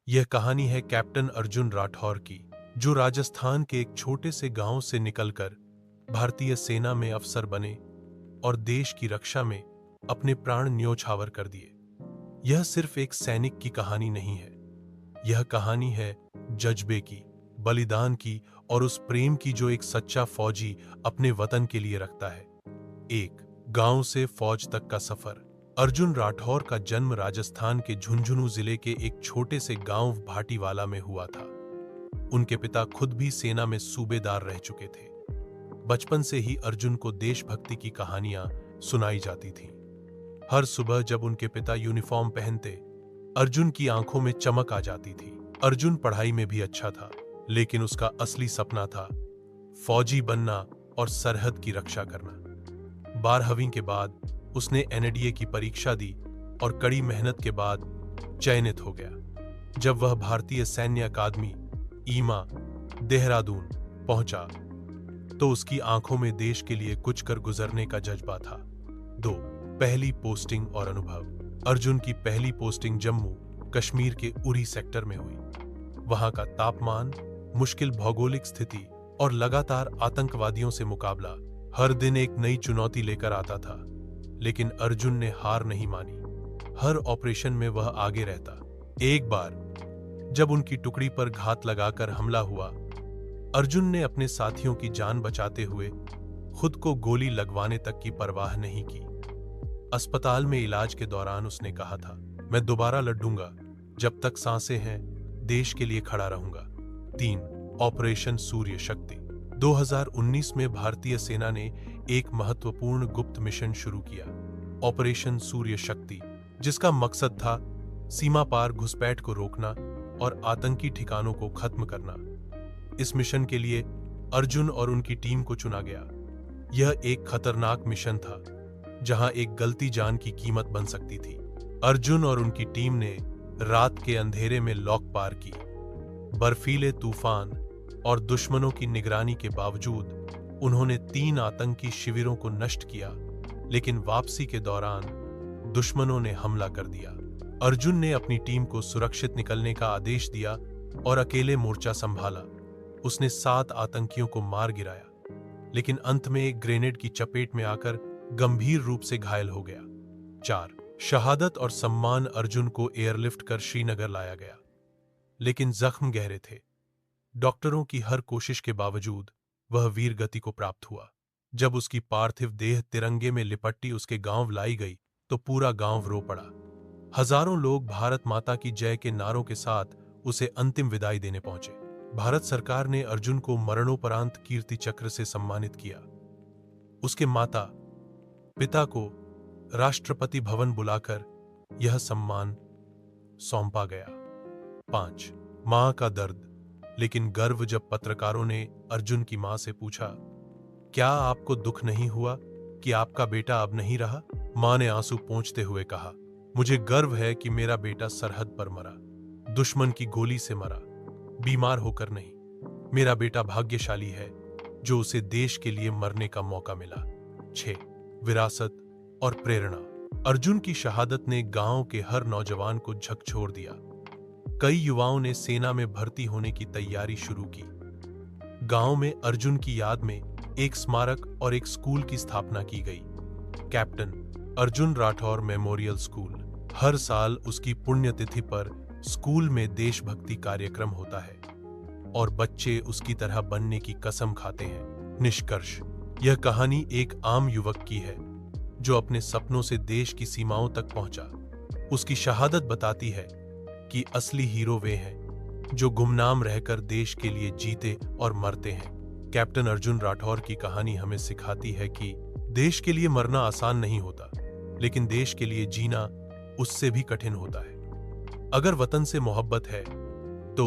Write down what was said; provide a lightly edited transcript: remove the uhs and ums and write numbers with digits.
यह कहानी है कैप्टन अर्जुन राठौर की, जो राजस्थान के एक छोटे से गांव से निकलकर भारतीय सेना में अफसर बने और देश की रक्षा में अपने प्राण न्योछावर कर दिए। यह सिर्फ एक सैनिक की कहानी नहीं है, यह कहानी है जज्बे की, बलिदान की और उस प्रेम की जो एक सच्चा फौजी अपने वतन के लिए रखता है। एक गांव से फौज तक का सफर। अर्जुन राठौर का जन्म राजस्थान के झुंझुनू जिले के एक छोटे से गांव भाटीवाला में हुआ था। उनके पिता खुद भी सेना में सूबेदार रह चुके थे। बचपन से ही अर्जुन को देशभक्ति की कहानियां सुनाई जाती थीं। हर सुबह जब उनके पिता यूनिफॉर्म पहनते, अर्जुन की आंखों में चमक आ जाती थी। अर्जुन पढ़ाई में भी अच्छा था, लेकिन उसका असली सपना था फौजी बनना और सरहद की रक्षा करना। 12वीं के बाद उसने एनडीए की परीक्षा दी और कड़ी मेहनत के बाद चयनित हो गया। जब वह भारतीय सैन्य अकादमी ईमा देहरादून पहुंचा तो उसकी आंखों में देश के लिए कुछ कर गुजरने का जज्बा था। 2. पहली पोस्टिंग और अनुभव। अर्जुन की पहली पोस्टिंग जम्मू कश्मीर के उरी सेक्टर में हुई। वहां का तापमान, मुश्किल भौगोलिक स्थिति और लगातार आतंकवादियों से मुकाबला हर दिन एक नई चुनौती लेकर आता था, लेकिन अर्जुन ने हार नहीं मानी। हर ऑपरेशन में वह आगे रहता। एक बार जब उनकी टुकड़ी पर घात लगाकर हमला हुआ, अर्जुन ने अपने साथियों की जान बचाते हुए खुद को गोली लगवाने तक की परवाह नहीं की। अस्पताल में इलाज के दौरान उसने कहा था, मैं दोबारा लड़ूंगा, जब तक सांसें हैं देश के लिए खड़ा रहूंगा। 3. ऑपरेशन सूर्य शक्ति। 2019 में भारतीय सेना ने एक महत्वपूर्ण गुप्त मिशन शुरू किया, ऑपरेशन सूर्य शक्ति, जिसका मकसद था सीमा पार घुसपैठ को रोकना और आतंकी ठिकानों को खत्म करना। इस मिशन के लिए अर्जुन और उनकी टीम को चुना गया। यह एक खतरनाक मिशन था, जहां एक गलती जान की कीमत बन सकती थी। अर्जुन और उनकी टीम ने रात के अंधेरे में लॉक पार की, बर्फीले तूफान और दुश्मनों की निगरानी के बावजूद उन्होंने 3 आतंकी शिविरों को नष्ट किया, लेकिन वापसी के दौरान दुश्मनों ने हमला कर दिया। अर्जुन ने अपनी टीम को सुरक्षित निकलने का आदेश दिया और अकेले मोर्चा संभाला। उसने 7 आतंकियों को मार गिराया, लेकिन अंत में एक ग्रेनेड की चपेट में आकर गंभीर रूप से घायल हो गया। 4. शहादत और सम्मान। अर्जुन को एयरलिफ्ट कर श्रीनगर लाया गया, लेकिन जख्म गहरे थे। डॉक्टरों की हर कोशिश के बावजूद वह वीर गति को प्राप्त हुआ। जब उसकी पार्थिव देह तिरंगे में लिपटी उसके गांव लाई गई तो पूरा गांव रो पड़ा। हजारों लोग भारत माता की जय के नारों के साथ उसे अंतिम विदाई देने पहुंचे। भारत सरकार ने अर्जुन को मरणोपरांत कीर्ति चक्र से सम्मानित किया। उसके माता पिता को राष्ट्रपति भवन बुलाकर यह सम्मान सौंपा गया। 5. मां का दर्द लेकिन गर्व। जब पत्रकारों ने अर्जुन की मां से पूछा, क्या आपको दुख नहीं हुआ कि आपका बेटा अब नहीं रहा? मां ने आंसू पोंछते हुए कहा, मुझे गर्व है कि मेरा बेटा सरहद पर मरा, दुश्मन की गोली से मरा, बीमार होकर नहीं। मेरा बेटा भाग्यशाली है जो उसे देश के लिए मरने का मौका मिला। 6. विरासत और प्रेरणा। अर्जुन की शहादत ने गांव के हर नौजवान को झकझोर दिया। कई युवाओं ने सेना में भर्ती होने की तैयारी शुरू की। गांव में अर्जुन की याद में एक स्मारक और एक स्कूल की स्थापना की गई, captain Arjun Rathore memorial school. हर साल उसकी पुण्यतिथि पर स्कूल में देशभक्ति कार्यक्रम होता है और बच्चे उसकी तरह बनने की कसम खाते हैं। निष्कर्ष, यह कहानी एक आम युवक की है जो अपने सपनों से देश की सीमाओं तक पहुंचा। उसकी शहादत बताती है कि असली हीरो वे हैं जो गुमनाम रहकर देश के लिए जीते और मरते हैं। कैप्टन अर्जुन राठौर की कहानी हमें सिखाती है कि देश के लिए मरना आसान नहीं होता, लेकिन देश के लिए जीना उससे भी कठिन होता है। अगर वतन से मोहब्बत है तो